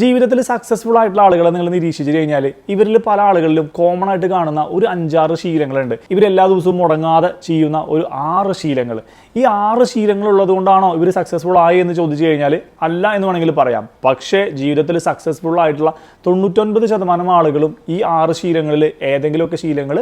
ജീവിതത്തിൽ സക്സസ്ഫുൾ ആയിട്ടുള്ള ആളുകളെ നിങ്ങൾ നിരീക്ഷിച്ചു കഴിഞ്ഞാൽ ഇവരിൽ പല ആളുകളിലും കോമൺ ആയിട്ട് കാണുന്ന ഒരു 5-6 ശീലങ്ങളുണ്ട്. ഇവരെല്ലാ ദിവസവും മുടങ്ങാതെ ചെയ്യുന്ന ഒരു 6 ശീലങ്ങൾ. ഈ 6 ശീലങ്ങൾ ഉള്ളത് കൊണ്ടാണോ ഇവർ സക്സസ്ഫുൾ ആയി എന്ന് ചോദിച്ചു കഴിഞ്ഞാൽ അല്ല എന്ന് വേണമെങ്കിൽ പറയാം. പക്ഷേ ജീവിതത്തിൽ സക്സസ്ഫുൾ ആയിട്ടുള്ള 99% ആളുകളും ഈ 6 ശീലങ്ങളിൽ ഏതെങ്കിലുമൊക്കെ ശീലങ്ങൾ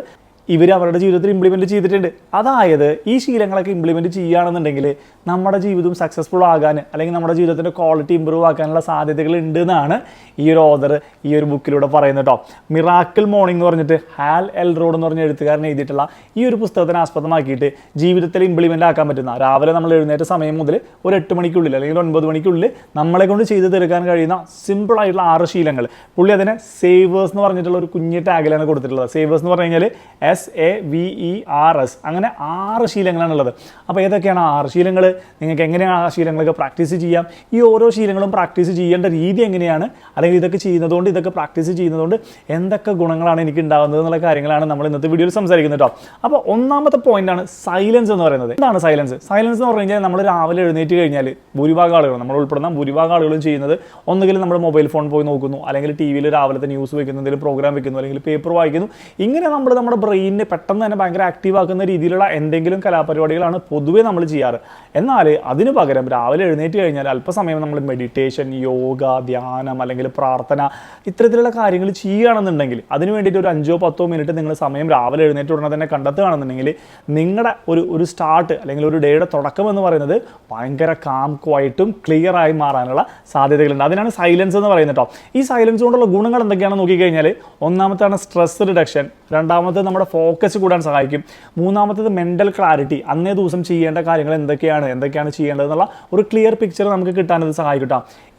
ഇവർ അവരുടെ ജീവിതത്തിൽ ഇംപ്ലിമെൻറ്റ് ചെയ്തിട്ടുണ്ട്. അതായത് ഈ ശീലങ്ങളൊക്കെ ഇംപ്ലിമെൻറ്റ് ചെയ്യുകയാണെന്നുണ്ടെങ്കിൽ നമ്മുടെ ജീവിതം സക്സസ്ഫുൾ ആകാൻ അല്ലെങ്കിൽ നമ്മുടെ ജീവിതത്തിൻ്റെ ക്വാളിറ്റി ഇമ്പ്രൂവ് ആക്കാനുള്ള സാധ്യതകൾ ഉണ്ട് എന്നാണ് ഈ ഒരു ഓതർ ഈ ഒരു ബുക്കിലൂടെ പറയുന്നത് കേട്ടോ. മിറാക്കിൾ മോർണിംഗ് എന്ന് പറഞ്ഞിട്ട് ഹാൽ എൽറോഡ് എന്ന് പറഞ്ഞ എഴുത്തുകാരൻ എഴുതിയിട്ടുള്ള ഈ ഒരു പുസ്തകത്തിനെ ആസ്പദമാക്കിയിട്ട് ജീവിതത്തിൽ ഇംപ്ലിമെൻ്റ് ആക്കാൻ പറ്റുന്ന രാവിലെ നമ്മൾ എഴുന്നേറ്റ സമയം മുതൽ ഒരു 8 മണിക്കുള്ളിൽ അല്ലെങ്കിൽ 9 മണിക്കുള്ളിൽ നമ്മളെ കൊണ്ട് ചെയ്ത് തീർക്കാൻ കഴിയുന്ന സിമ്പിളായിട്ടുള്ള 6 ശീലങ്ങൾ. പുള്ളി അതിനെ സേവേഴ്സ് എന്ന് പറഞ്ഞിട്ടുള്ള ഒരു കുഞ്ഞ് ടാഗിലാണ് കൊടുത്തിട്ടുള്ളത്. സേവേഴ്സ് എന്ന് പറഞ്ഞു കഴിഞ്ഞാൽ SAVERS അങ്ങനെ 6 ശീലങ്ങളാണുള്ളത്. അപ്പോൾ ഏതൊക്കെയാണ് 6 ശീലങ്ങൾ? നിങ്ങൾക്ക് എങ്ങനെയാണ് ആ ശീലങ്ങളൊക്കെ പ്രാക്ടീസ് ചെയ്യാം? ഈ ഓരോ ശീലങ്ങളും പ്രാക്ടീസ് ചെയ്യേണ്ട രീതി എങ്ങനെയാണ്, അല്ലെങ്കിൽ ഇതൊക്കെ ചെയ്യുന്നതുകൊണ്ട് ഇതൊക്കെ പ്രാക്ടീസ് ചെയ്യുന്നതുകൊണ്ട് എന്തൊക്കെ ഗുണങ്ങളാണ് എനിക്ക് ഉണ്ടാകുന്നത് എന്നുള്ള കാര്യങ്ങളാണ് നമ്മൾ ഇന്നത്തെ വീഡിയോയിൽ സംസാരിക്കുന്നത് കേട്ടോ. അപ്പോൾ ഒന്നാമത്തെ പോയിന്റാണ് സൈലൻസ് എന്ന് പറയുന്നത്. എന്താണ് സൈലൻസ്? സൈലൻസ് എന്ന് പറഞ്ഞു കഴിഞ്ഞാൽ നമ്മൾ രാവിലെ എഴുന്നേറ്റ് കഴിഞ്ഞാൽ ഭൂരിഭാഗം ആളുകളും നമ്മൾ ഉൾപ്പെടുന്ന ഭൂരിഭാഗം ആളുകളും ചെയ്യുന്നത് ഒന്നുകിൽ നമ്മൾ മൊബൈൽ ഫോൺ പോയി നോക്കുന്നു, അല്ലെങ്കിൽ ടി വിയിൽ രാവിലത്തെ ന്യൂസ് വയ്ക്കുന്നു, എന്തെങ്കിലും പ്രോഗ്രാം വയ്ക്കുന്നു, അല്ലെങ്കിൽ പേപ്പർ വായിക്കുന്നു. ഇങ്ങനെ നമ്മുടെ ബ്രെയിനിനെ പെട്ടെന്ന് തന്നെ ഭയങ്കര ആക്റ്റീവ് ആക്കുന്ന രീതിയിലുള്ള എന്തെങ്കിലും കലാപരിപാടികളാണ് പൊതുവേ നമ്മൾ ചെയ്യാറ്. എന്നാൽ അതിന് പകരം രാവിലെ എഴുന്നേറ്റ് കഴിഞ്ഞാൽ അല്പസമയം നമ്മൾ മെഡിറ്റേഷൻ, യോഗ, ധ്യാനം അല്ലെങ്കിൽ പ്രാർത്ഥന ഇത്തരത്തിലുള്ള കാര്യങ്ങൾ ചെയ്യുകയാണെന്നുണ്ടെങ്കിൽ അതിന് വേണ്ടിയിട്ട് ഒരു 5-10 മിനിറ്റ് നിങ്ങൾ സമയം രാവിലെ എഴുന്നേറ്റ് ഉടനെ തന്നെ കണ്ടെത്തുകയാണെന്നുണ്ടെങ്കിൽ നിങ്ങളുടെ ഒരു സ്റ്റാർട്ട് അല്ലെങ്കിൽ ഒരു ഡേയുടെ തുടക്കം എന്ന് പറയുന്നത് ഭയങ്കര കാം ക്വയറ്റും ക്ലിയർ ആയി മാറാനുള്ള സാധ്യതകളുണ്ട്. അതിനാണ് സൈലൻസ് എന്ന് പറയുന്നത് കേട്ടോ. ഈ സൈലൻസ് കൊണ്ടുള്ള ഗുണങ്ങൾ എന്തൊക്കെയാണെന്ന് നോക്കിക്കഴിഞ്ഞാൽ ഒന്നാമത്താണ് സ്ട്രെസ് റിഡക്ഷൻ, രണ്ടാമത്തേത് നമ്മുടെ ഫോക്കസ് കൂടാൻ സഹായിക്കും, മൂന്നാമത്തേത് മെൻ്റൽ ക്ലാരിറ്റി, അന്നേ ദിവസം ചെയ്യേണ്ട കാര്യങ്ങൾ എന്തൊക്കെയാണ് ചെയ്യേണ്ടതെന്നുള്ള ഒരു ക്ലിയർ പിക്ചർ നമുക്ക് കിട്ടാനത് സഹായിക്കും.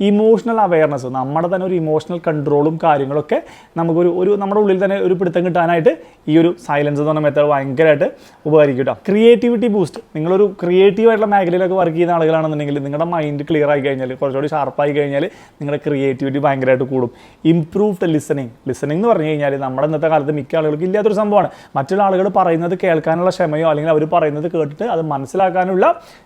ഇമോഷണൽ അവയർനെസ്, നമ്മുടെ തന്നെ ഒരു ഇമോഷണൽ കൺട്രോളും കാര്യങ്ങളൊക്കെ നമുക്കൊരു നമ്മുടെ ഉള്ളിൽ തന്നെ ഒരു പിടുത്തം കിട്ടാനായിട്ട് ഈ ഒരു സൈലൻസ് എന്ന് പറഞ്ഞ മെത്തേഡ് ഭയങ്കരമായിട്ട് ഉപകരിക്കും കേട്ടോ. ക്രിയേറ്റിവിറ്റി ബൂസ്റ്റ്, നിങ്ങളൊരു ക്രിയേറ്റീവായിട്ടുള്ള മേഖലയിലൊക്കെ വർക്ക് ചെയ്യുന്ന ആളുകളാണെന്നുണ്ടെങ്കിൽ നിങ്ങളുടെ മൈൻഡ് ക്ലിയർ ആയി കഴിഞ്ഞാൽ, കുറച്ചുകൂടി ഷാർപ്പായി കഴിഞ്ഞാൽ നിങ്ങളുടെ ക്രിയേറ്റിവിറ്റി ഭയങ്കരമായിട്ട് കൂടും. ഇംപ്രൂവ്ഡ് ലിസണിങ് എന്ന് പറഞ്ഞു കഴിഞ്ഞാൽ നമ്മുടെ ഇന്നത്തെ കാലത്ത് മിക്ക ആളുകൾക്ക് ഇല്ലാത്തൊരു സംഭവമാണ്. മറ്റുള്ള ആളുകൾ പറയുന്നത് കേൾക്കാനുള്ള ക്ഷമയോ അല്ലെങ്കിൽ അവർ പറയുന്നത് കേട്ടിട്ട് അത് മനസ്സിലാക്കാനുള്ള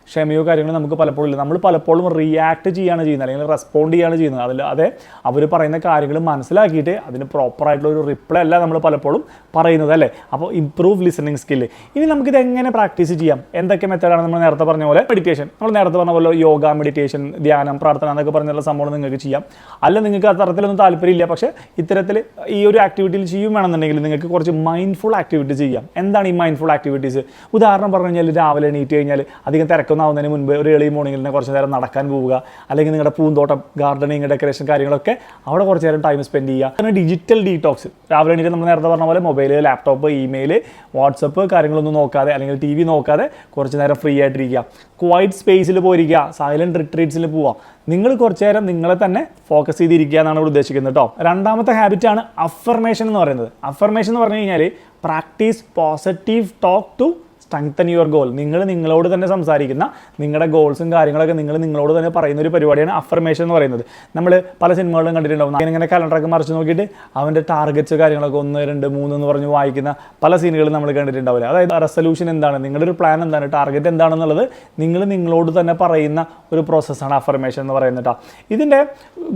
ക്ഷമയോ കാര്യങ്ങളോ നമുക്ക് പലപ്പോഴും ഇല്ല. നമ്മൾ പലപ്പോഴും റിയാക്ട് ചെയ്യുകയാണ് ചെയ്യുന്നത് അല്ലെങ്കിൽ റെസ്പോണ്ട് ചെയ്യുകയാണ് ചെയ്യുന്നത്. അല്ലാതെ അവർ പറയുന്ന കാര്യങ്ങൾ മനസ്സിലാക്കിയിട്ട് അതിന് പ്രോപ്പറായിട്ടുള്ള ഒരു റിപ്ലൈ അല്ല നമ്മൾ പലപ്പോഴും പറയുന്നത് അല്ലേ. അപ്പോൾ ഇംപ്രൂവ് ലിസണിങ് സ്കില്ല്. ഇനി നമുക്കിത് എങ്ങനെ പ്രാക്ടീസ് ചെയ്യാം? എന്തൊക്കെ മെത്തേഡാണ്? നമ്മൾ നേരത്തെ പറഞ്ഞ പോലെ മെഡിറ്റേഷൻ, നമ്മൾ നേരത്തെ പറഞ്ഞ പോലെ യോഗ, മെഡിറ്റേഷൻ, ധ്യാനം, പ്രാർത്ഥന എന്നൊക്കെ പറഞ്ഞുള്ള സംഭവം നിങ്ങൾക്ക് ചെയ്യാം. അല്ല നിങ്ങൾക്ക് ആ തരത്തിലൊന്നും താല്പര്യമില്ല, പക്ഷേ ഇത്തരത്തിൽ ഈ ഒരു ആക്ടിവിറ്റിയിൽ ചെയ്യുകയാണെന്നുണ്ടെങ്കിൽ നിങ്ങൾക്ക് കുറച്ച് മൈൻഡ്ഫുൾ ആക്ടിവിറ്റി ചെയ്യാം. എന്താണ് ഈ മൈൻഡ്ഫുൾ ആക്ടിവിറ്റീസ്? ഉദാഹരണം പറഞ്ഞു കഴിഞ്ഞാൽ രാവിലെ എണീറ്റ് കഴിഞ്ഞാൽ അധികം തിരക്കൊന്നാവുന്നതിന് മുൻപ് ഒരു ഏർലി മോർണിംഗിൽ തന്നെ കുറച്ച് നേരം നടക്കാൻ പോവുക, അല്ലെങ്കിൽ നിങ്ങളുടെ പൂന്തോട്ടം, ഗാർഡനിങ്, ഡെക്കറേഷൻ കാര്യങ്ങളൊക്കെ അവിടെ കുറച്ച് നേരം ടൈം സ്പെൻഡ് ചെയ്യുക. അങ്ങനെ ഡിജിറ്റൽ ഡീടോക്സ്, രാവിലെ എണീറ്റ് നമ്മൾ നേരത്തെ പറഞ്ഞ പോലെ മൊബൈൽ, ലാപ്ടോപ്പ്, ഇമെയിൽ, വാട്സപ്പ് കാര്യങ്ങളൊന്നും നോക്കാതെ അല്ലെങ്കിൽ ടി വി നോക്കാതെ കുറച്ച് നേരം ഫ്രീ ആയിട്ടിരിക്കുക. ക്വൈറ്റ് സ്പേസിൽ പോയിരിക്കുക, സൈലൻറ്റ് റിട്രീറ്റ്സിൽ പോവുക. നിങ്ങൾ കുറച്ച് നേരം നിങ്ങളെ തന്നെ ഫോക്കസ് ചെയ്തിരിക്കുക എന്നാണ് ഇവിടെ ഉദ്ദേശിക്കുന്നത് കേട്ടോ. രണ്ടാമത്തെ ഹാബിറ്റാണ് അഫർമേഷൻ എന്ന് പറയുന്നത്. അഫർമേഷൻ എന്ന് പറഞ്ഞു കഴിഞ്ഞാൽ practice positive talk to strengthen your goal. നിങ്ങൾ നിങ്ങളോട് തന്നെ സംസാരിക്കുന്ന നിങ്ങളുടെ ഗോൾസും കാര്യങ്ങളൊക്കെ നിങ്ങളോട് തന്നെ പറയുന്ന ഒരു പരിപാടിയാണ് അഫർമേഷൻ എന്ന് പറയുന്നത്. നമ്മൾ പല സിനിമകളിലും കണ്ടിട്ടുണ്ടാവും. ഇങ്ങനെ കലണ്ടറൊക്കെ മറിച്ച് നോക്കിയിട്ട് അവൻ്റെ ടാർഗറ്റ്സ് കാര്യങ്ങളൊക്കെ 1, 2, 3 എന്ന് പറഞ്ഞ് വായിക്കുന്ന പല സീനുകളും നമ്മൾ കണ്ടിട്ടുണ്ടാവില്ല. അതായത് റെസൊല്യൂഷൻ എന്താണ്, നിങ്ങളുടെ ഒരു പ്ലാൻ എന്താണ്, ടാർഗറ്റ് എന്താണെന്നുള്ളത് നിങ്ങൾ നിങ്ങളോട് തന്നെ പറയുന്ന ഒരു പ്രോസസ്സാണ് അഫർമേഷൻ എന്ന് പറയുന്നത് കേട്ടോ. ഇതിൻ്റെ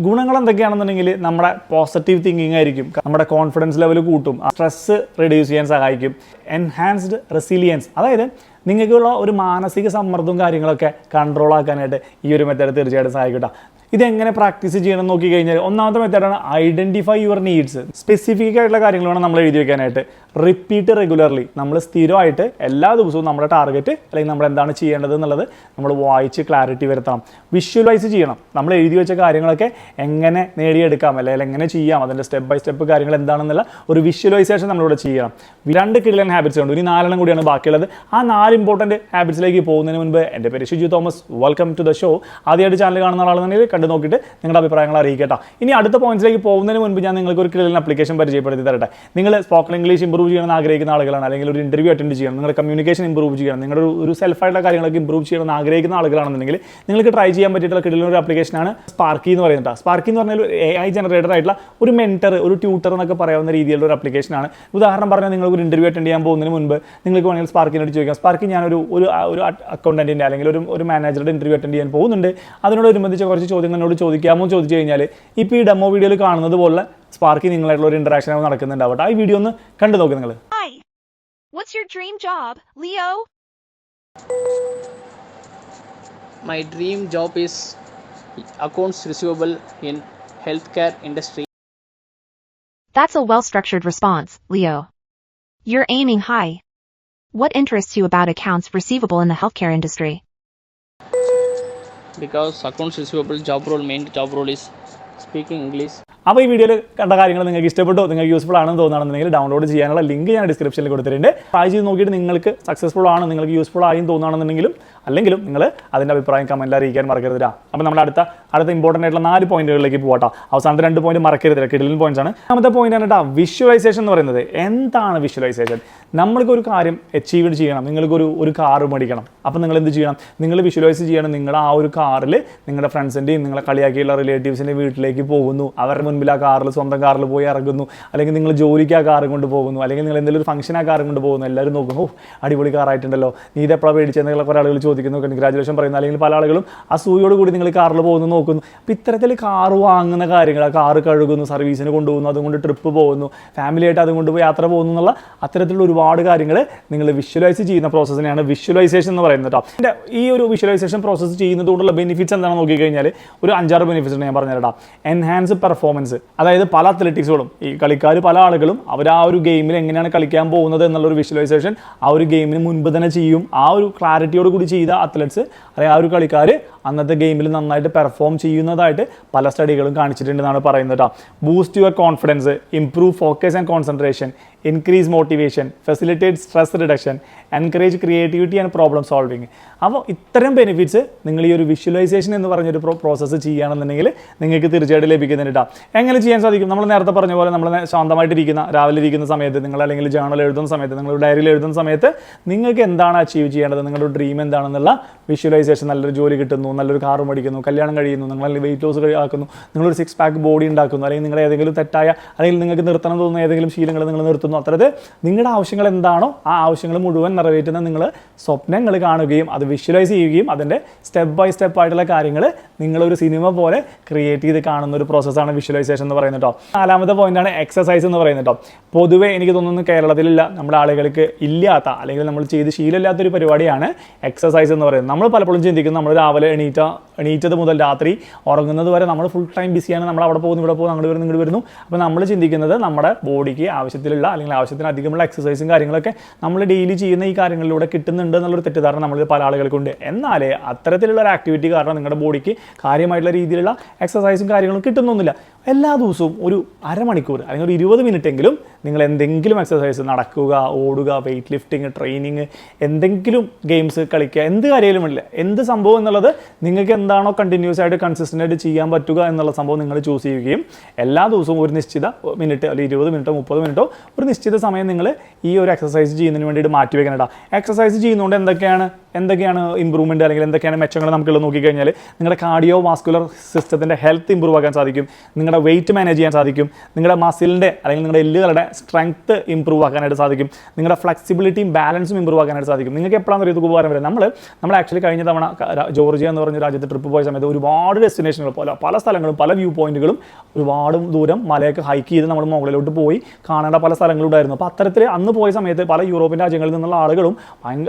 ഗുണങ്ങൾ എന്തൊക്കെയാണെന്നുണ്ടെങ്കിൽ നമ്മുടെ പോസിറ്റീവ് തിങ്കിങ് ആയിരിക്കും, നമ്മുടെ കോൺഫിഡൻസ് ലെവൽ കൂട്ടും, സ്ട്രെസ് റെഡ്യൂസ് ചെയ്യാൻ സഹായിക്കും, എൻഹാൻസ്ഡ് റെസിലിയൻസ്, അതായത് നിങ്ങൾക്കുള്ള ഒരു മാനസിക സമ്മർദ്ദവും കാര്യങ്ങളൊക്കെ കൺട്രോൾ ആക്കാനായിട്ട് ഈ ഒരു മെത്തേഡ് തീർച്ചയായിട്ടും സഹായിക്കട്ടെ. ഇതെങ്ങനെ പ്രാക്ടീസ് ചെയ്യണം എന്ന് നോക്കിക്കഴിഞ്ഞാൽ ഒന്നാമത്തെ മെത്തേഡാണ് ഐഡൻറ്റിഫൈ യുവർ നീഡ്സ്. സ്പെസിഫിക് ആയിട്ടുള്ള കാര്യങ്ങൾ വേണം നമ്മൾ എഴുതി വെക്കാനായിട്ട്. റിപ്പീറ്റ് റെഗുലർലി, നമ്മൾ സ്ഥിരമായിട്ട് എല്ലാ ദിവസവും നമ്മുടെ ടാർഗറ്റ് അല്ലെങ്കിൽ നമ്മൾ എന്താണ് ചെയ്യേണ്ടത് എന്നുള്ളത് നമ്മൾ വായിച്ച് ക്ലാരിറ്റി വരുത്തണം. വിഷ്വലൈസ് ചെയ്യണം, നമ്മൾ എഴുതി വെച്ച കാര്യങ്ങളൊക്കെ എങ്ങനെ നേടിയെടുക്കാം അല്ലെങ്കിൽ എങ്ങനെ ചെയ്യാം, അതിൻ്റെ സ്റ്റെപ്പ് ബൈ സ്റ്റെപ്പ് കാര്യങ്ങൾ എന്താണെന്നുള്ള ഒരു വിഷ്വലൈസേഷൻ നമ്മളിവിടെ ചെയ്യണം. 2 കിടിലൻ ഹാബിറ്റ്സ് ഉണ്ട്, ഇനി 4 കൂടിയാണ് ബാക്കിയുള്ളത്. ആ 4 ഇമ്പോർട്ടൻറ്റ് ഹാബിറ്റ്സിലേക്ക് പോകുന്നതിന് മുൻപ് എൻ്റെ പേര് Shiju Thomas, welcome to the show. ആദ്യമായിട്ട് ചാനൽ കാണുന്ന ആളാണെന്നുണ്ടെങ്കിൽ കണ്ടു നോക്കിയിട്ട് നിങ്ങളുടെ അഭിപ്രായങ്ങൾ അറിയിക്കട്ടോ. ഇനി അടുത്ത പോയിന്റ്സിലേക്ക് പോകുന്നതിന് മുൻപ് ഞാൻ നിങ്ങൾക്ക് ഒരു കിടിലൻ ആപ്ലിക്കേഷൻ പരിചയപ്പെടുത്തി തരട്ടെ. നിങ്ങൾ സ്പോക്കൺ ഇംഗ്ലീഷ് ഇംപ്രൂവ് ചെയ്യണമെന്ന് ആഗ്രഹിക്കുന്ന ആളുകളാണ്, അല്ലെങ്കിൽ ഒരു ഇന്റർവ്യൂ അറ്റൻഡ് ചെയ്യണം, നിങ്ങളുടെ കമ്മ്യൂണിക്കേഷൻ ഇംപ്രൂവ് ചെയ്യണം, നിങ്ങളുടെ ഒരു സെൽഫായിട്ടുള്ള കാര്യങ്ങളൊക്കെ ഇംപ്രൂവ് ചെയ്യണമെന്ന് ആഗ്രഹിക്കുന്ന ആളുകളാണെന്നുണ്ടെങ്കിൽ നിങ്ങൾക്ക് ട്രൈ ചെയ്യാൻ പറ്റിയിട്ടുള്ള കിടിലൻ ഒരു ആപ്ലിക്കേഷനാണ് സ്പാർക്കി എന്ന് പറയുന്നത്. സ്പാർക്കി എന്ന് പറഞ്ഞാൽ AI ജനറേറ്റഡ് ആയിട്ടുള്ള ഒരു മെൻറ്റർ, ഒരു ട്യൂട്ടർ എന്നൊക്കെ പറയാവുന്ന രീതിയിലുള്ള ഒരു ആപ്ലിക്കേഷനാണ്. ഉദാഹരണം പറഞ്ഞാൽ നിങ്ങൾക്ക് ഒരു ഇന്റർവ്യൂ അറ്റൻഡ് ചെയ്യാൻ പോകുന്നതിന് മുൻപ് നിങ്ങൾക്ക് വേണമെങ്കിൽ സ്പാർക്കിനോട് ചോദിക്കാം, സ്പാർക്കി ഞാനൊരു അക്കൗണ്ടന്റിൻ്റെ അല്ലെങ്കിൽ ഒരു മാനേജറുടെ ഇന്റർവ്യൂ അറ്റൻഡ് ചെയ്യാൻ പോകുന്നുണ്ട്, അതിനോടനുബന്ധിച്ച് കുറച്ച് ചോദ്യങ്ങൾ ചോദ്യങ്ങൾ എന്നോട് ചോദിക്കാമോ എന്ന് ചോദിച്ചു കഴിഞ്ഞാൽ ഇപ്പോൾ ഈ ഡെമോ വീഡിയോയിൽ കാണുന്നത് പോലെ സ്പാർക്കി നിങ്ങളായിട്ടുള്ള ഒരു ഇൻട്രാക്ഷൻ നടക്കുന്നുണ്ടാവട്ടെ. ആ വീഡിയോ ഒന്ന് കണ്ടു നോക്ക് നിങ്ങൾ. Hi. What's your dream job, Leo? My dream job is accounts receivable in healthcare industry. That's a well-structured response, Leo. You're aiming high. What interests you about accounts receivable in the healthcare industry? Because accounts receivable main job role is speaking English. അപ്പോൾ ഈ വീഡിയോയിൽ കണ്ട കാര്യങ്ങൾ നിങ്ങൾക്ക് ഇഷ്ടപ്പെട്ടോ, നിങ്ങൾക്ക് useful ആണെന്ന് തോന്നുകയാണെന്നുണ്ടെങ്കിൽ download ചെയ്യാനുള്ള ലിങ്ക് ഞാൻ ഡിസ്ക്രിപ്ഷനിൽ കൊടുത്തിട്ടുണ്ട്. ട്രൈ ചെയ്ത് നോക്കിയിട്ട് നിങ്ങൾക്ക് സക്സസ്ഫുൾ ആണ്, നിങ്ങൾക്ക് യൂസ്ഫുൾ ആയി തോന്നുകയാണെന്നുണ്ടെങ്കിലും അല്ലെങ്കിലും നിങ്ങൾ അതിൻ്റെ അഭിപ്രായം കമൻറ്റിൽ അറിയിക്കാൻ മറക്കരുത്. അപ്പോൾ നമ്മുടെ അടുത്ത ഇമ്പോർട്ടൻ്റ് ആയിട്ടുള്ള 4 പോയിന്റുകളിലേക്ക് പോകട്ടോ. അവസാനത്തെ 2 പോയിന്റ് മറക്കരുത്, കിടിലൻ പോയിന്റ്സ് ആണ്. രണ്ടാമത്തെ പോയിന്റ് ആണ് കേട്ടോ വിഷ്വലൈസേഷൻ എന്ന് പറയുന്നത്. എന്താണ് വിഷ്വലൈസേഷൻ? നമ്മൾക്ക് ഒരു കാര്യം അച്ചീവ് ചെയ്യണം, നിങ്ങൾക്കൊരു കാറ് മേടിക്കണം. അപ്പോൾ നിങ്ങൾ എന്ത് ചെയ്യണം? നിങ്ങൾ വിഷ്വലൈസ് ചെയ്യണം. നിങ്ങൾ ആ ഒരു കാറിൽ നിങ്ങളുടെ ഫ്രണ്ട്സിൻ്റെയും നിങ്ങളെ കളിയാക്കിയുള്ള റിലേറ്റീവ്സിൻ്റെയും വീട്ടിലേക്ക് പോകുന്നു, അവരുടെ മുൻപിൽ ആ കാറിൽ സ്വന്തം കാറിൽ പോയി ഇറങ്ങുന്നു, അല്ലെങ്കിൽ നിങ്ങൾ ജോലിക്ക് ആ കാറ് കൊണ്ട് പോകുന്നു, അല്ലെങ്കിൽ നിങ്ങൾ എന്തെങ്കിലും ഒരു ഫംഗ്ഷൻ ആ കാറ് കൊണ്ട് പോകുന്നു. എല്ലാവരും നോക്കുന്നു, അടിപൊളി കാറായിട്ടുണ്ടല്ലോ, നീ ഇതെപ്പോഴാണ് മേടിച്ചതെന്നുള്ള കുറേ ആളുകൾ ചോദിക്കുന്നു, കൺഗ്രാജുലേഷൻ പറയുന്നു. അല്ലെങ്കിൽ പല ആളുകളും അസൂയോട് കൂടി നിങ്ങൾ കാറിൽ പോകുന്നു നോക്കുന്നു. അപ്പോൾ ഇത്തരത്തിൽ കാറ് വാങ്ങുന്ന കാര്യങ്ങൾ, ആ കാറ് കഴുകുന്നു, സർവീസിന് കൊണ്ടുപോകുന്നു, അതുകൊണ്ട് ട്രിപ്പ് പോകുന്നു, ഫാമിലിയായിട്ട് അതുകൊണ്ട് പോയി യാത്ര പോകുന്നു എന്നുള്ള അത്തരത്തിലുള്ള ഒരുപാട് കാര്യങ്ങൾ നിങ്ങൾ വിഷ്വലൈസ് ചെയ്യുന്ന പ്രോസസ്സിനെയാണ് വിഷ്വലൈസേഷൻ എന്ന് പറയുന്നത് കേട്ടോ. ഈ ഒരു വിഷ്വലൈസേഷൻ പ്രോസസ്സ് ചെയ്യുന്നതുകൊണ്ടുള്ള ബെനിഫിറ്റ്സ് എന്താണെന്ന് നോക്കിക്കഴിഞ്ഞാൽ ഒരു 5-6 ബെനിഫിറ്റ്സ് ഞാൻ പറഞ്ഞുതരാം. എൻഹാൻസ് പെർഫോമൻസ്, അതായത് പല അത്ലറ്റിക്സുകളും ഈ കളിക്കാർ പല ആളുകളും അവർ ആ ഒരു ഗെയിമിൽ എങ്ങനെയാണ് കളിക്കാൻ പോകുന്നത് എന്നുള്ളൊരു വിഷ്വലൈസേഷൻ ആ ഒരു ഗെയിമിന് മുൻപ് തന്നെ ചെയ്യും. ആ ഒരു ക്ലാരിറ്റിയോട് കൂടി ചെയ്ത അത്ലറ്റ്സ് അല്ലെങ്കിൽ ആ ഒരു കളിക്കാർ അന്നത്തെ ഗെയിമിൽ നന്നായിട്ട് പെർഫോം ചെയ്യുന്നതായിട്ട് പല സ്റ്റഡികളും കാണിച്ചിട്ടുണ്ടെന്നാണ് പറയുന്നത് കേട്ടോ. Boost your confidence, improve focus and concentration, increase motivation, facilitate stress reduction, encourage creativity and problem solving. അപ്പോൾ ഇത്തരം ബെനിഫിറ്റ്സ് നിങ്ങൾ ഈ ഒരു വിഷ്വലൈസേഷൻ എന്ന് പറഞ്ഞൊരു പ്രോസസ്സ് ചെയ്യുകയാണെന്നുണ്ടെങ്കിൽ നിങ്ങൾക്ക് തീർച്ചയായിട്ടും ലഭിക്കുന്നുണ്ട് കേട്ടോ. എങ്ങനെ ചെയ്യാൻ സാധിക്കും? നമ്മൾ നേരത്തെ പറഞ്ഞ പോലെ നമ്മൾ ശാന്തമായിട്ടിരിക്കുന്ന രാവിലെ ഇരിക്കുന്ന സമയത്ത്, നിങ്ങൾ അല്ലെങ്കിൽ ജേണൽ എഴുതുന്ന സമയത്ത്, നിങ്ങൾ ഡയറിയിൽ എഴുതുന്ന സമയത്ത് നിങ്ങൾക്ക് എന്താണ് അച്ചീവ് ചെയ്യേണ്ടത്, നിങ്ങളുടെ ഡ്രീം എന്താണെന്നുള്ള വിഷ്വലൈസേഷൻ. നല്ലൊരു ജോലി കിട്ടുന്നു, നല്ലൊരു കാർ മേടിക്കുന്നു, കല്യാണം കഴിയുന്നു, നിങ്ങൾ വെയിറ്റ് ലോസ് ആക്കുന്നു, നിങ്ങളൊരു 6 പാക്ക് ബോഡി ഉണ്ടാക്കുന്നു, അല്ലെങ്കിൽ നിങ്ങൾ ഏതെങ്കിലും തെറ്റായ അല്ലെങ്കിൽ നിങ്ങൾക്ക് നിർത്തണം തോന്നുന്ന ഏതെങ്കിലും ശീലങ്ങൾ നിങ്ങൾ നിർത്തുന്നു. അത്തരത്തിൽ നിങ്ങളുടെ ആവശ്യങ്ങൾ എന്താണോ ആ ആവശ്യങ്ങൾ മുഴുവൻ നിറവേറ്റുന്ന നിങ്ങൾ സ്വപ്നങ്ങൾ കാണുകയും അത് വിഷ്വലൈസ് ചെയ്യുകയും അതിൻ്റെ സ്റ്റെപ്പ് ബൈ സ്റ്റെപ്പ് ആയിട്ടുള്ള കാര്യങ്ങൾ നിങ്ങളൊരു സിനിമ പോലെ ക്രിയേറ്റ് ചെയ്ത് കാണുന്ന ഒരു പ്രോസസ്സാണ് വിഷ്വലൈസേഷൻ എന്ന് പറയുന്നത് കേട്ടോ. 4ാമത്തെ പോയിന്റാണ് എക്സസൈസ് എന്ന് പറയുന്നത് കേട്ടോ. പൊതുവേ എനിക്ക് തോന്നുന്നു കേരളത്തിലില്ല, നമ്മുടെ ആളുകൾക്ക് ഇല്ലാത്ത അല്ലെങ്കിൽ നമ്മൾ ചെയ്ത് ശീലമില്ലാത്തൊരു പരിപാടിയാണ് എക്സസൈസ് എന്ന് പറയുന്നത്. നമ്മൾ പലപ്പോഴും ചിന്തിക്കുന്നത് നമ്മൾ രാവിലെ എണീറ്റത് മുതൽ രാത്രി ഉറങ്ങുന്നത് വരെ നമ്മൾ ഫുൾ ടൈം ബിസിയാണ്, നമ്മൾ അവിടെ പോകുന്നു ഇവിടെ പോകുന്നു അങ്ങോട്ട് വരുന്നു ഇങ്ങോട്ട് വരുന്നു. അപ്പോൾ നമ്മൾ ചിന്തിക്കുന്നത് നമ്മുടെ ബോഡിക്ക് ആവശ്യത്തിലുള്ള അല്ലെങ്കിൽ ആവശ്യത്തിനധികമുള്ള എക്സസൈസും കാര്യങ്ങളൊക്കെ നമ്മൾ ഡെയിലി ചെയ്യുന്ന ഈ കാര്യങ്ങളിലൂടെ കിട്ടുന്നുണ്ട് എന്നുള്ളൊരു തെറ്റിദ്ധാരണ നമ്മൾ പല ആളുകൾക്കുണ്ട്. എന്നാൽ അത്തരത്തിലുള്ള ഒരു ആക്ടിവിറ്റി കാരണം നിങ്ങളുടെ ബോഡിക്ക് കാര്യമായിട്ടുള്ള രീതിയിലുള്ള എക്സസൈസും കാര്യങ്ങളും കിട്ടുന്നൊന്നുമില്ല. എല്ലാ ദിവസവും ഒരു അരമണിക്കൂർ അല്ലെങ്കിൽ ഒരു 20 മിനിറ്റെങ്കിലും നിങ്ങൾ എന്തെങ്കിലും എക്സസൈസ്, നടക്കുക, ഓടുക, വെയിറ്റ് ലിഫ്റ്റിംഗ്, ട്രെയിനിങ്, എന്തെങ്കിലും ഗെയിംസ് കളിക്കുക, എന്ത് കാര്യമായാലും ഇല്ല, എന്ത് സംഭവം എന്നുള്ളത് നിങ്ങൾക്ക് എന്താണോ കണ്ടിന്യൂസ് ആയിട്ട് കൺസിസ്റ്റൻ്റ് ആയിട്ട് ചെയ്യാൻ പറ്റുക എന്നുള്ള സംഭവം നിങ്ങൾ ചൂസ് ചെയ്യുകയും എല്ലാ ദിവസവും ഒരു നിശ്ചിത മിനിറ്റ് അല്ലെങ്കിൽ 20 മിനിറ്റോ 30 മിനിറ്റോ ഒരു നിശ്ചിത സമയം നിങ്ങൾ ഈ ഒരു എക്സസൈസ് ചെയ്യുന്നതിന് വേണ്ടിയിട്ട് മാറ്റി വെക്കണം കേട്ടോ. എക്സസൈസ് ചെയ്യുന്നതുകൊണ്ട് എന്തൊക്കെയാണ് ഇമ്പ്രൂവ്മെൻറ്റ് അല്ലെങ്കിൽ എന്തൊക്കെയാണ് മെച്ചങ്ങൾ നമുക്കുള്ളത് നോക്കിക്കഴിഞ്ഞാൽ നിങ്ങളുടെ കാർഡിയോ വാസ്കുലർ സിസ്റ്റത്തിൻ്റെ ഹെൽത്ത് ഇമ്പ്രൂവ് ആക്കാൻ സാധിക്കും, നിങ്ങളുടെ വെയിറ്റ് മാനേജ് ചെയ്യാൻ സാധിക്കും, നിങ്ങളുടെ മസിലിൻ്റെ അല്ലെങ്കിൽ നിങ്ങളുടെ എല്ലുകളുടെ സ്ട്രെങ്ത്ത് ഇമ്പ്രൂവ് ആക്കാനായിട്ട് സാധിക്കും, നിങ്ങളുടെ ഫ്ലെക്സിബിലിറ്റിയും ബാലൻസും ഇമ്പ്രൂവ് ആക്കാനായിട്ട് സാധിക്കും. നിങ്ങൾക്ക് എപ്പോഴാണ് ഒരു ഉപകാരം വരും? നമ്മൾ ആക്ച്വലി കഴിഞ്ഞ തവണ ജോർജിയ എന്ന് പറഞ്ഞ രാജ്യത്ത് ട്രിപ്പ് പോയ സമയത്ത് ഒരുപാട് ഡെസ്റ്റിനേഷനുകൾ പല സ്ഥലങ്ങളും പല വ്യൂ പോയിന്റുകളും ഒരുപാട് ദൂരം മലയൊക്കെ ഹൈക്ക് ചെയ്ത് നമ്മൾ മുകളിലോട്ട് പോയി കാണേണ്ട പല സ്ഥലങ്ങളും ഉണ്ടായിരുന്നു. അപ്പോൾ അത്തരത്തിൽ അന്ന് പോയ സമയത്ത് പല യൂറോപ്യൻ രാജ്യങ്ങളിൽ നിന്നുള്ള ആളുകളും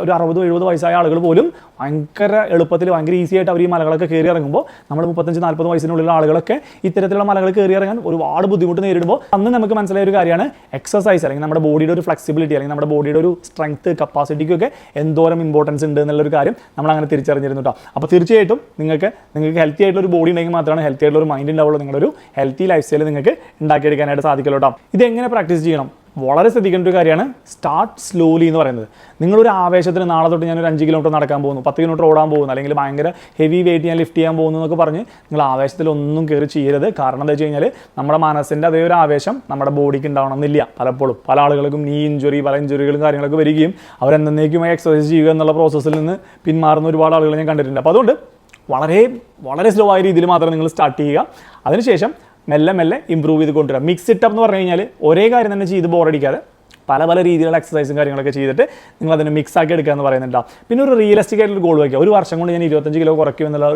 ഒരു 60-70 വയസ്സായ ആളുകൾ പോലും ഭയങ്കര എളുപ്പത്തിൽ ഭയങ്കര ഈസി ആയിട്ട് അവർ ഈ മലകളൊക്കെ കയറി ഇറങ്ങുമ്പോൾ നമ്മൾ 35-40 വയസ്സിനുള്ള ആളുകളൊക്കെ ഇത്തരത്തിലുള്ള മലകൾ കയറി ഇറങ്ങാൻ ഒരുപാട് ബുദ്ധിമുട്ട് നേരിടുമ്പോൾ അന്ന് നമുക്ക് മനസ്സിലായ ഒരു കാര്യമാണ് എക്സസൈസ് അല്ലെങ്കിൽ നമ്മുടെ ബോഡിയുടെ ഒരു ഫ്ലെക്സിബിലിറ്റി അല്ലെങ്കിൽ നമ്മുടെ ബോഡിയുടെ ഒരു സ്ട്രെങ്ത്ത് കപ്പാസിറ്റിക്കൊക്കെ എന്തോരം ഇമ്പോർട്ടൻസ് ഉണ്ട് എന്നുള്ളൊരു കാര്യം നമ്മൾ അങ്ങനെ തിരിച്ചറിഞ്ഞിരുന്നു കേട്ടോ. അപ്പോൾ തീർച്ചയായിട്ടും നിങ്ങൾക്ക് ഹെൽത്തി ആയിട്ടുള്ള ഒരു ബോഡി ഉണ്ടെങ്കിൽ മാത്രമാണ് ഹെൽത്തി ആയിട്ടുള്ള ഒരു മൈൻഡ് ഉണ്ടാവുള്ളൂ, നിങ്ങളുടെ ഒരു ഹെൽത്തി ലൈഫ് സ്റ്റൈൽ നിങ്ങൾക്ക് ഉണ്ടാക്കിയെടുക്കാനായിട്ട് സാധിക്കുള്ളൂ കേട്ടോ. ഇതെങ്ങനെ പ്രാക്ടീസ് ചെയ്യണം? വളരെ ശ്രദ്ധിക്കേണ്ട ഒരു കാര്യമാണ് സ്റ്റാർട്ട് സ്ലോലി എന്ന് പറയുന്നത്. നിങ്ങളൊരു ആവേശത്തിന് നാളെ തൊട്ട് ഞാനൊരു 5 കിലോമീറ്റർ നടക്കാൻ പോകുന്നു, 10 കിലോമീറ്റർ ഓടാൻ പോകുന്നു, അല്ലെങ്കിൽ ഭയങ്കര ഹെവി വെയിറ്റ് ഞാൻ ലിഫ്റ്റ് ചെയ്യാൻ പോകുന്നു എന്നൊക്കെ പറഞ്ഞ് നിങ്ങൾ ആവേശത്തിലൊന്നും കയറി ചെയ്യരുത്. കാരണം എന്താ വെച്ച് കഴിഞ്ഞാൽ നമ്മുടെ മനസ്സിൻ്റെ അതേ ഒരു ആവേശം നമ്മുടെ ബോഡിക്ക് ഉണ്ടാവണമെന്നില്ല. പലപ്പോഴും പല ആളുകൾക്കും നീ ഇഞ്ചുറി, പല ഇഞ്ചുറികളും കാര്യങ്ങളൊക്കെ വരികയും അവരെന്നേക്കുമായി എക്സസൈസ് ചെയ്യുക എന്നുള്ള പ്രോസസ്സിൽ നിന്ന് പിന്മാറുന്ന ഒരുപാട് ആളുകൾ ഞാൻ കണ്ടിട്ടുണ്ട്. അപ്പോൾ അതുകൊണ്ട് വളരെ സ്ലോ ആയ രീതിയിൽ മാത്രം നിങ്ങൾ സ്റ്റാർട്ട് ചെയ്യുക. അതിനുശേഷം മെല്ലെ ഇമ്പ്രൂവ് ചെയ്ത് കൊണ്ടുവരാം. മിക്സ് ഇറ്റ് അപ്പ് എന്ന് പറഞ്ഞു കഴിഞ്ഞാൽ ഒരേ കാര്യം തന്നെ ചെയ്ത് ബോറടിക്കാതെ പല പല രീതിയിലുള്ള എക്സസൈസും കാര്യങ്ങളൊക്കെ ചെയ്തിട്ട് നിങ്ങൾ അതിനെ മിക്സ് ആക്കി എടുക്കുക എന്ന് പറയുന്നുണ്ടാവും. പിന്നെ ഒരു റിയലിസ്റ്റിക് ആയിട്ടുള്ള ഗോൾ വയ്ക്കുക. ഒരു വർഷം കൊണ്ട് ഞാൻ 25 കിലോ കുറയ്ക്കും എന്നുള്ള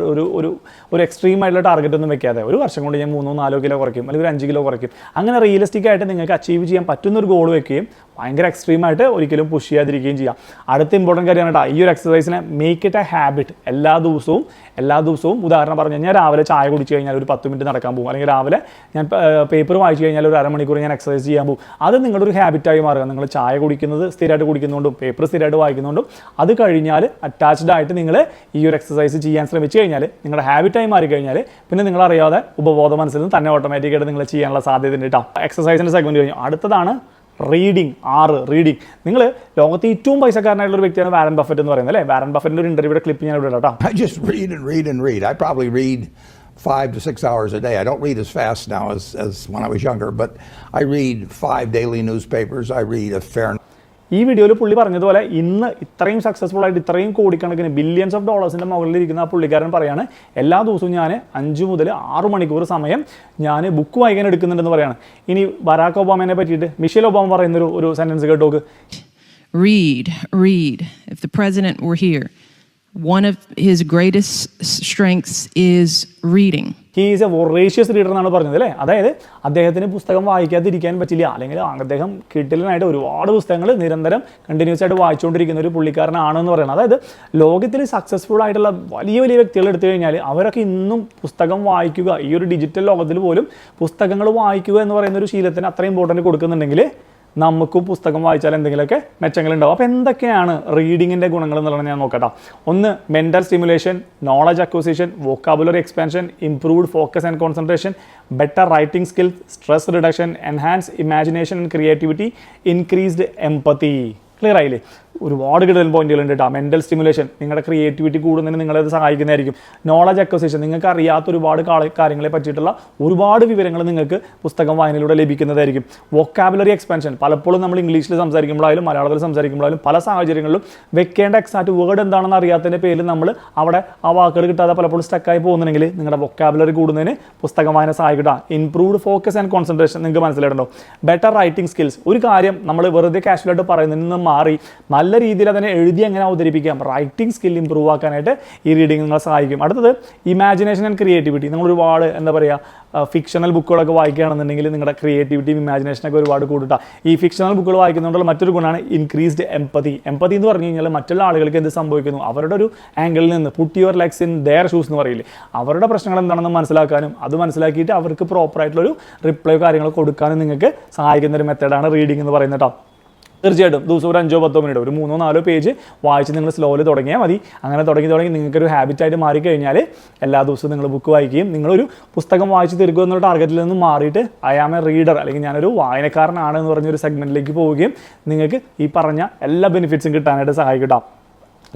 ഒരു എക്സ്ട്രീം ആയിട്ടുള്ള ടാർഗറ്റ് ഒന്നും വെക്കാതെ ഒരു വർഷം കൊണ്ട് ഞാൻ 3-4 കിലോ കുറയ്ക്കും അല്ലെങ്കിൽ ഒരു 5 കിലോ കുറയ്ക്കും. അങ്ങനെ റിയലിസ്റ്റിക് ആയിട്ട് നിങ്ങൾക്ക് അച്ചീവ് ചെയ്യാൻ പറ്റുന്ന ഒരു ഗോൾ വെക്കുകയും ഭയങ്കര എക്സ്ട്രീമായിട്ട് ഒരിക്കലും പുഷ് ചെയ്യാതിരിക്കുകയും ചെയ്യാം. അടുത്ത ഇമ്പോർട്ടൻറ്റ് കാര്യമാണ് കേട്ടോ, ഈ ഒരു എക്സസൈസിനെ മേക്ക് ഇറ്റ് എ ഹാബിറ്റ്. എല്ലാ ദിവസവും ഉദാഹരണം പറഞ്ഞു കഴിഞ്ഞാൽ രാവിലെ ചായ കുടിച്ച് കഴിഞ്ഞാൽ ഒരു 10 മിനിറ്റ് നടക്കാൻ പോകും, അല്ലെങ്കിൽ രാവിലെ ഞാൻ പേപ്പർ വായിച്ചു കഴിഞ്ഞാൽ ഒരു അരമണിക്കൂർ ഞാൻ എക്സസൈസ് ചെയ്യാൻ പോകും. അത് നിങ്ങളുടെ ഒരു ഹാബിറ്റായി മാറുക. നിങ്ങൾ ചായ കുടിക്കുന്നത് സ്ഥിരമായിട്ട് കുടിക്കുന്നതുകൊണ്ടും പേപ്പർ സ്ഥിരമായിട്ട് വായിക്കുന്നതുകൊണ്ടും അത് കഴിഞ്ഞാൽ അറ്റാച്ച്ഡ് ആയിട്ട് നിങ്ങൾ ഈ ഒരു എക്സസൈസ് ചെയ്യാൻ ശ്രമിച്ചു കഴിഞ്ഞാൽ നിങ്ങളുടെ ഹാബിറ്റായി മാറിക്കഴിഞ്ഞാൽ പിന്നെ നിങ്ങളറിയാതെ ഉപബോധ മനസ്സിൽ നിന്ന് തന്നെ ഓട്ടോമാറ്റിക്കായിട്ട് നിങ്ങൾ ചെയ്യാനുള്ള സാധ്യത ഉണ്ട് കേട്ടോ. എക്സസൈസിൻ്റെ സെഗ്മെൻറ്റ് കഴിഞ്ഞു. അടുത്തതാണ് റീഡിങ്. റീഡിങ്. നിങ്ങൾ ലോകത്തെ ഏറ്റവും പൈസക്കാരനായിട്ടുള്ള ഒരു വ്യക്തിയാണ് വാരൻ ബഫറ്റ് എന്ന് പറയുന്നത് അല്ലേ. വാരൻ ബഫറ്റിൻ്റെ ഒരു ഇൻ്റർവ്യൂയുടെ ക്ലിപ്പ് ഞാൻ ഇവിടെ കേട്ടോ. I just read and read and read. I probably read 5 to 6 hours a day. I don't read as fast now as when I was younger, but I read 5 daily newspapers. I read a fair. ഈ വീഡിയോയിൽ പുള്ളി പറഞ്ഞതുപോലെ ഇന്ന് ഇത്രയും successful ആയിട്ട് ഇത്രയും കോടിക്കണക്കിന് billions of ഡോളേഴ്സിൻ്റെ മുകളിൽ ഇരിക്കുന്ന ആ പുള്ളിക്കാരൻ പറയാണ് എല്ലാ ദിവസവും ഞാൻ 5 മുതൽ 6 മണിക്കൂർ സമയം ഞാൻ ബുക്ക് വായിക്കാൻ എടുക്കുന്നുണ്ടെന്ന് പറയാണ്. ഇനി ബരാക് ഒബാമയെ പറ്റിയിട്ട് മിഷേൽ ഒബാമ പറയുന്നൊരു ഒരു sentence കേട്ടോക്ക്. Read. If the president were here, one of his greatest strengths is reading. He is A voracious reader എന്നാണ് പറഞ്ഞത് അല്ലേ. അതായത് അദ്ദേഹത്തിന് പുസ്തകം വായിക്കാതിരിക്കാൻ പറ്റില്ല, അല്ലെങ്കിൽ അദ്ദേഹം കിട്ടലിനായിട്ട് ഒരുപാട് പുസ്തകങ്ങൾ നിരന്തരം കണ്ടിന്യൂസ് ആയിട്ട് വായിച്ചുകൊണ്ടിരിക്കുന്ന ഒരു പുള്ളിക്കാരനാണെന്ന് പറയുന്നത്. അതായത് ലോകത്തിൽ സക്സസ്ഫുൾ ആയിട്ടുള്ള വലിയ വലിയ വ്യക്തികൾ എടുത്തു കഴിഞ്ഞാൽ അവരൊക്കെ ഇന്നും പുസ്തകം വായിക്കുക, ഈ ഒരു ഡിജിറ്റൽ ലോകത്തിൽ പോലും പുസ്തകങ്ങൾ വായിക്കുക എന്ന് പറയുന്ന ഒരു ശീലത്തിന് അത്രയും ഇമ്പോർട്ടൻറ്റ് കൊടുക്കുന്നുണ്ടെങ്കിൽ നമുക്കും പുസ്തകം വായിച്ചാൽ എന്തെങ്കിലുമൊക്കെ മെച്ചങ്ങളുണ്ടാവും. അപ്പോൾ എന്തൊക്കെയാണ് റീഡിങ്ങിൻ്റെ ഗുണങ്ങൾ എന്നുള്ളത് ഞാൻ നോക്കട്ടോ. ഒന്ന്, mental stimulation, knowledge acquisition, vocabulary expansion, improved focus and concentration, better writing skills, stress reduction, enhance imagination and creativity, increased എംപത്തി. Clear ആയില്ലേ? ഒരുപാട് കിടൽ പോയിന്റുകളുണ്ട് കേട്ടോ. മെൻ്റൽ സ്റ്റിമുലേഷൻ, നിങ്ങളുടെ ക്രിയേറ്റിവിറ്റി കൂടുന്നതിന് നിങ്ങളത് സഹായിക്കുന്നതായിരിക്കും. നോളജ് അക്വസിഷൻ, നിങ്ങൾക്ക് അറിയാത്ത ഒരുപാട് കാര്യങ്ങളെ പറ്റിയിട്ടുള്ള ഒരുപാട് വിവരങ്ങൾ നിങ്ങൾക്ക് പുസ്തകം വായനയിലൂടെ ലഭിക്കുന്നതായിരിക്കും. വൊക്കാബുലറി എക്സ്പാൻഷൻ, പലപ്പോഴും നമ്മൾ ഇംഗ്ലീഷിൽ സംസാരിക്കുമ്പോഴായാലും മലയാളത്തിൽ സംസാരിക്കുമ്പോഴായാലും പല സാഹചര്യങ്ങളിലും വെക്കേണ്ട എക്സാക്റ്റ് വേർഡ് എന്താണെന്ന് അറിയാത്തതിൻ്റെ പേരിൽ നമ്മൾ അവിടെ ആ വാക്കുകൾ കിട്ടാതെ പലപ്പോഴും സ്റ്റക്കായി പോകുന്നുണ്ടെങ്കിൽ നിങ്ങളുടെ വൊക്കാബുലറി കൂടുന്നതിന് പുസ്തകം വായന സഹായിക്കട്ടോ. ഇംപ്രൂവ്ഡ് ഫോക്കസ് ആൻഡ് കോൺസെൻട്രേഷൻ, നിങ്ങൾക്ക് മനസ്സിലായിട്ടുണ്ടോ. ബെറ്റർ റൈറ്റിംഗ് സ്കിൽസ്, ഒരു കാര്യം നമ്മൾ വെറുതെ കാഷ്വലായിട്ട് പറയുന്നതിൽ നിന്ന് മാറി നല്ല രീതിയിൽ അതിനെ എഴുതി എങ്ങനെ അവതരിപ്പിക്കാം, റൈറ്റിംഗ് സ്കിൽ ഇമ്പ്രൂവ് ആക്കാനായിട്ട് ഈ റീഡിങ് നിങ്ങളെ സഹായിക്കും. അടുത്തത് ഇമാജിനേഷൻ ആൻഡ് ക്രിയേറ്റിവിറ്റി. നിങ്ങൾ ഒരുപാട് ഫിക്ഷണൽ ബുക്കുകളൊക്കെ വായിക്കുകയാണെന്നുണ്ടെങ്കിൽ നിങ്ങളുടെ ക്രിയേറ്റിവിറ്റിയും ഇമാജിനേഷനൊക്കെ ഒരുപാട് കൂട്ടുക. ഈ ഫിക്ഷണൽ ബുക്കുകൾ വായിക്കുന്നതുകൊണ്ടുള്ള മറ്റൊരു ഗുണമാണ് ഇൻക്രീസ്ഡ് എംപതി. എംപതി എന്ന് പറഞ്ഞു കഴിഞ്ഞാൽ മറ്റുള്ള ആളുകൾക്ക് എന്ത് സംഭവിക്കുന്നു, അവരുടെ ഒരു ആംഗിളിൽ നിന്ന് put your legs in there shoes എന്ന് പറയില്ലേ, അവരുടെ പ്രശ്നങ്ങൾ എന്താണെന്ന് മനസ്സിലാക്കാനും അത് മനസ്സിലാക്കിയിട്ട് അവർക്ക് പ്രോപ്പറായിട്ടുള്ളൊരു റിപ്ലൈ കാര്യങ്ങൾ കൊടുക്കാനും നിങ്ങൾക്ക് സഹായിക്കുന്ന ഒരു മെത്തേഡാണ് റീഡിംഗ് എന്ന് പറയുന്നത് കേട്ടോ. തീർച്ചയായിട്ടും ദിവസം ഒരു 5-10 മിനിറ്റ് ഒരു 3-4 പേജ് വായിച്ച് നിങ്ങൾ സ്ലോലി തുടങ്ങിയാൽ മതി. അങ്ങനെ തുടങ്ങി നിങ്ങൾക്കൊരു ഹാബിറ്റായിട്ട് മാറിക്കഴിഞ്ഞാൽ എല്ലാ ദിവസവും നിങ്ങൾ ബുക്ക് വായിക്കുകയും നിങ്ങളൊരു പുസ്തകം വായിച്ച് തീർക്കുക എന്നുള്ള ടാർഗറ്റിൽ നിന്ന് മാറിയിട്ട് ഐ ആം എ റീഡർ അല്ലെങ്കിൽ ഞാനൊരു വായനക്കാരനാണ് എന്ന് പറഞ്ഞൊരു സെഗ്മെൻറ്റിലേക്ക് പോവുകയും നിങ്ങൾക്ക് ഈ പറഞ്ഞ എല്ലാ ബെനിഫിറ്റ്സും കിട്ടാനായിട്ട് സഹായിക്കട്ടോ.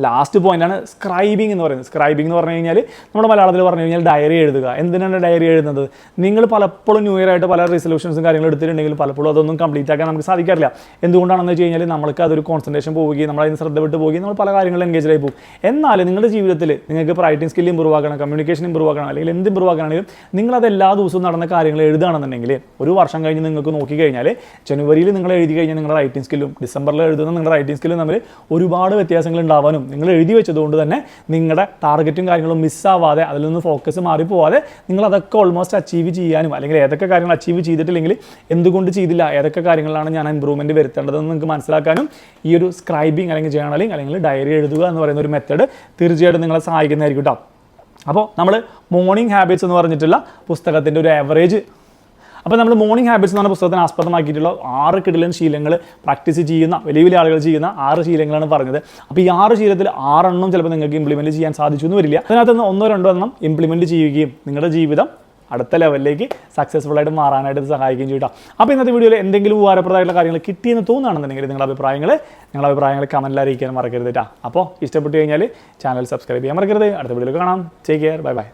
ലാസ്റ്റ് പോയിന്റാണ് സ്ക്രൈബിംഗ് എന്ന് പറയുന്നത്. സ്ക്രൈബിംഗ് എന്ന് പറഞ്ഞു കഴിഞ്ഞാൽ നമ്മുടെ മലയാളത്തിൽ പറഞ്ഞു കഴിഞ്ഞാൽ ഡയറി എഴുതുക. എന്തിനാണ് ഡയറി എഴുതുന്നത്? നിങ്ങൾ പലപ്പോഴും ന്യൂ ഇയർ ആയിട്ട് പല റെസൊല്യൂഷൻസും കാര്യങ്ങളും എടുത്തിട്ടുണ്ടെങ്കിൽ പലപ്പോഴും അതൊന്നും കംപ്ലീറ്റ് ആക്കാൻ നമുക്ക് സാധിക്കാറില്ല. എന്തുകൊണ്ടാണെന്ന് വെച്ച് കഴിഞ്ഞാൽ നമ്മൾക്ക് അതൊരു കോൺസെൻട്രേഷൻ പോവുകയും നമ്മളതിന് ശ്രദ്ധ വിട്ട് പോവുകയും നമ്മൾ പല കാര്യങ്ങളും എൻഗേജ് ആയി പോകും. എന്നാൽ നിങ്ങളുടെ ജീവിതത്തിൽ നിങ്ങൾക്ക് റൈറ്റിംഗ് സ്കിൽ ഇമ്പ്രൂവ് ആക്കണം, കമ്മ്യൂണിക്കേഷൻ ഇമ്പ്രൂവ് ആക്കണം, അല്ലെങ്കിൽ എന്ത് ഇമ്പ്രൂവ് ആക്കണമെങ്കിലും നിങ്ങളത് എല്ലാ ദിവസവും നടന്ന കാര്യങ്ങൾ എഴുതുകയാണെന്നുണ്ടെങ്കിൽ ഒരു വർഷം കഴിഞ്ഞ് നിങ്ങൾക്ക് നോക്കിക്കഴിഞ്ഞാൽ ജനുവരിയിൽ നിങ്ങൾ എഴുതി കഴിഞ്ഞാൽ നിങ്ങളുടെ റൈറ്റിംഗ് സ്കില്ലും ഡിസംബറിൽ എഴുതുന്ന നിങ്ങളുടെ റൈറ്റിംഗ് സ്കില്ലും തമ്മിൽ ഒരുപാട് വ്യത്യാസങ്ങൾ ഉണ്ടാവാനും നിങ്ങൾ എഴുതി വെച്ചതുകൊണ്ട് തന്നെ നിങ്ങളുടെ ടാർഗറ്റും കാര്യങ്ങളും മിസ്സാവാതെ അതിൽ നിന്ന് ഫോക്കസ് മാറിപ്പോവാതെ നിങ്ങൾ അതൊക്കെ ഓൾമോസ്റ്റ് അച്ചീവ് ചെയ്യാനും, അല്ലെങ്കിൽ ഏതൊക്കെ കാര്യങ്ങൾ അച്ചീവ് ചെയ്തിട്ടില്ലെങ്കിൽ എന്തുകൊണ്ട് ചെയ്തില്ല, ഏതൊക്കെ കാര്യങ്ങളാണ് ഞാൻ ഇമ്പ്രൂവ്മെൻറ്റ് വരുത്തേണ്ടതെന്ന് നിങ്ങൾക്ക് മനസ്സിലാക്കാനും ഈ ഒരു സ്ക്രൈബിംഗ് അല്ലെങ്കിൽ ജേർണലിംഗ് അല്ലെങ്കിൽ ഡയറി എഴുതുക എന്ന് പറയുന്ന ഒരു മെത്തേഡ് തീർച്ചയായിട്ടും നിങ്ങളെ സഹായിക്കുന്നതായിരിക്കും കേട്ടോ. അപ്പോൾ നമ്മൾ മോർണിംഗ് ഹാബിറ്റ്സ് എന്ന് പറഞ്ഞിട്ടുള്ള പുസ്തകത്തിൻ്റെ ഒരു ആവറേജ്, അപ്പോൾ നമ്മൾ മോർണിംഗ് ഹാബിറ്റ്സ് എന്ന് പറഞ്ഞ പുസ്തകത്തിന് ആസ്പദമാക്കിയിട്ടുള്ള 6 കിടിലൻ ശീലങ്ങൾ പ്രാക്ടീസ് ചെയ്യുന്ന വലിയ വലിയ ആളുകൾ ചെയ്യുന്ന 6 ശീലങ്ങളാണ് പറഞ്ഞത്. അപ്പോൾ ഈ 6 ശീലത്തിൽ 6 എണ്ണം ചിലപ്പോൾ നിങ്ങൾക്ക് ഇംപ്ലിമെൻറ്റ് ചെയ്യാൻ സാധിച്ചു എന്ന് വരില്ല. അതിനകത്ത് നിന്ന് 1-2 എണ്ണം ഇംപ്ലിമെൻറ്റ് ചെയ്യുകയും നിങ്ങളുടെ ജീവിതം അടുത്ത ലെവലിലേക്ക് സക്സസ്ഫുൾ ആയിട്ട് മാറാനായിട്ട് ഇത് സഹായിക്കുകയും ചെയ്യും. അപ്പോൾ ഇന്നത്തെ വീഡിയോയിൽ എന്തെങ്കിലും ഉപകാരപ്രദമായിട്ടുള്ള കാര്യങ്ങൾ കിട്ടിയെന്ന് തോന്നുകയാണെന്നുണ്ടെങ്കിൽ നിങ്ങളുടെ അഭിപ്രായങ്ങൾ കമൻറ്റിൽ അറിയിക്കാൻ മറക്കരുത് കേട്ടോ. അപ്പോൾ ഇഷ്ടപ്പെട്ട് കഴിഞ്ഞാൽ ചാനൽ സബ്സ്ക്രൈബ് ചെയ്യാൻ മറക്കരുത്. അടുത്ത വീഡിയോയിൽ കാണാം. Take care. Bye bye.